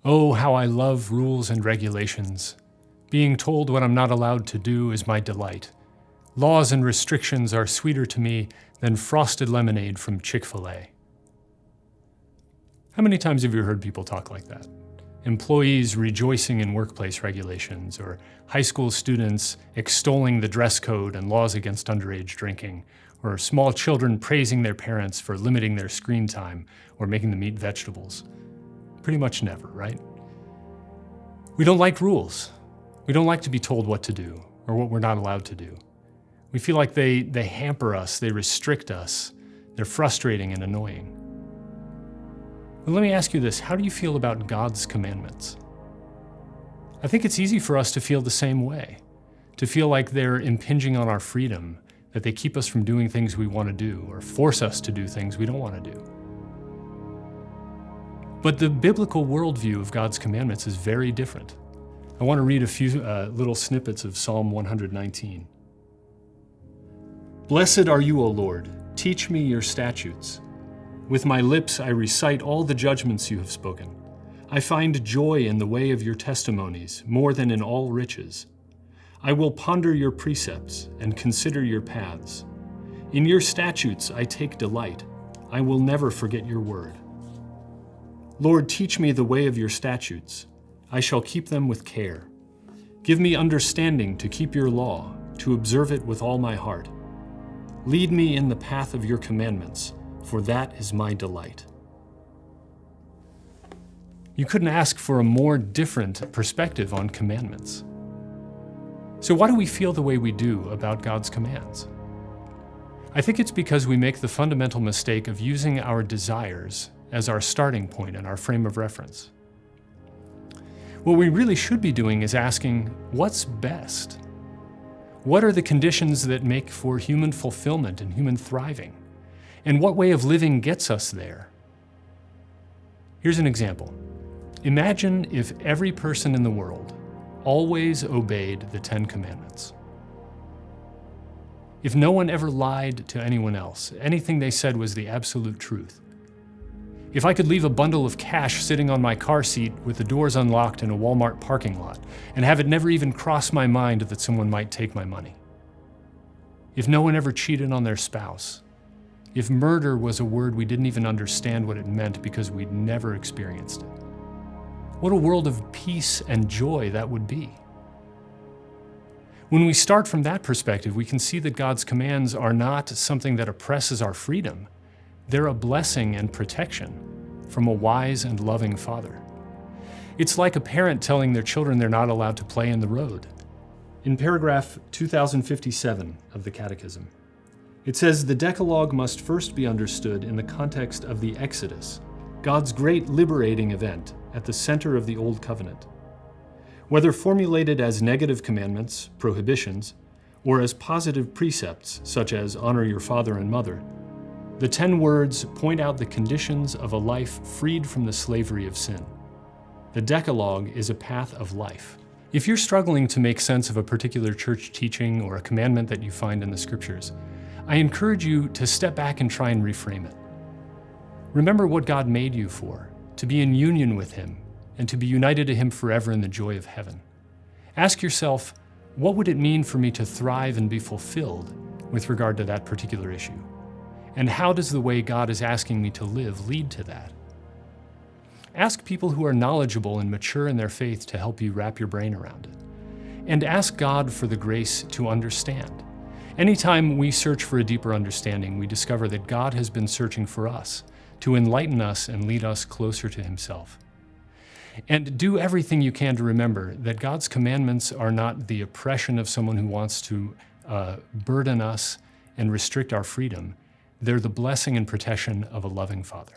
Oh, how I love rules and regulations. Being told what I'm not allowed to do is my delight. Laws and restrictions are sweeter to me than frosted lemonade from Chick-fil-A. How many times have you heard people talk like that? Employees rejoicing in workplace regulations, or high school students extolling the dress code and laws against underage drinking, or small children praising their parents for limiting their screen time or making them eat vegetables. Pretty much never, right? We don't like rules. We don't like to be told what to do or what we're not allowed to do. We feel like they hamper us, they restrict us, they're frustrating and annoying. But let me ask you this, how do you feel about God's commandments? I think it's easy for us to feel the same way, to feel like they're impinging on our freedom, that they keep us from doing things we want to do or force us to do things we don't want to do. But the biblical worldview of God's commandments is very different. I want to read a few little snippets of Psalm 119. Blessed are you, O Lord, teach me your statutes. With my lips I recite all the judgments you have spoken. I find joy in the way of your testimonies more than in all riches. I will ponder your precepts and consider your paths. In your statutes I take delight. I will never forget your word. Lord, teach me the way of your statutes. I shall keep them with care. Give me understanding to keep your law, to observe it with all my heart. Lead me in the path of your commandments, for that is my delight. You couldn't ask for a more different perspective on commandments. So why do we feel the way we do about God's commands? I think it's because we make the fundamental mistake of using our desires as our starting point and our frame of reference. What we really should be doing is asking, what's best? What are the conditions that make for human fulfillment and human thriving? And what way of living gets us there? Here's an example. Imagine if every person in the world always obeyed the 10 Commandments. If no one ever lied to anyone else, anything they said was the absolute truth. If I could leave a bundle of cash sitting on my car seat with the doors unlocked in a Walmart parking lot and have it never even cross my mind that someone might take my money. If no one ever cheated on their spouse. If murder was a word we didn't even understand what it meant because we'd never experienced it. What a world of peace and joy that would be. When we start from that perspective, we can see that God's commands are not something that oppresses our freedom. They're a blessing and protection from a wise and loving Father. It's like a parent telling their children they're not allowed to play in the road. In paragraph 2057 of the Catechism, it says, the Decalogue must first be understood in the context of the Exodus, God's great liberating event at the center of the Old Covenant. Whether formulated as negative commandments, prohibitions, or as positive precepts, such as honor your father and mother, the 10 words point out the conditions of a life freed from the slavery of sin. The Decalogue is a path of life. If you're struggling to make sense of a particular church teaching or a commandment that you find in the Scriptures, I encourage you to step back and try and reframe it. Remember what God made you for, to be in union with Him and to be united to Him forever in the joy of heaven. Ask yourself, what would it mean for me to thrive and be fulfilled with regard to that particular issue? And how does the way God is asking me to live lead to that? Ask people who are knowledgeable and mature in their faith to help you wrap your brain around it. And ask God for the grace to understand. Anytime we search for a deeper understanding, we discover that God has been searching for us to enlighten us and lead us closer to Himself. And do everything you can to remember that God's commandments are not the oppression of someone who wants to burden us and restrict our freedom. They're the blessing and protection of a loving Father.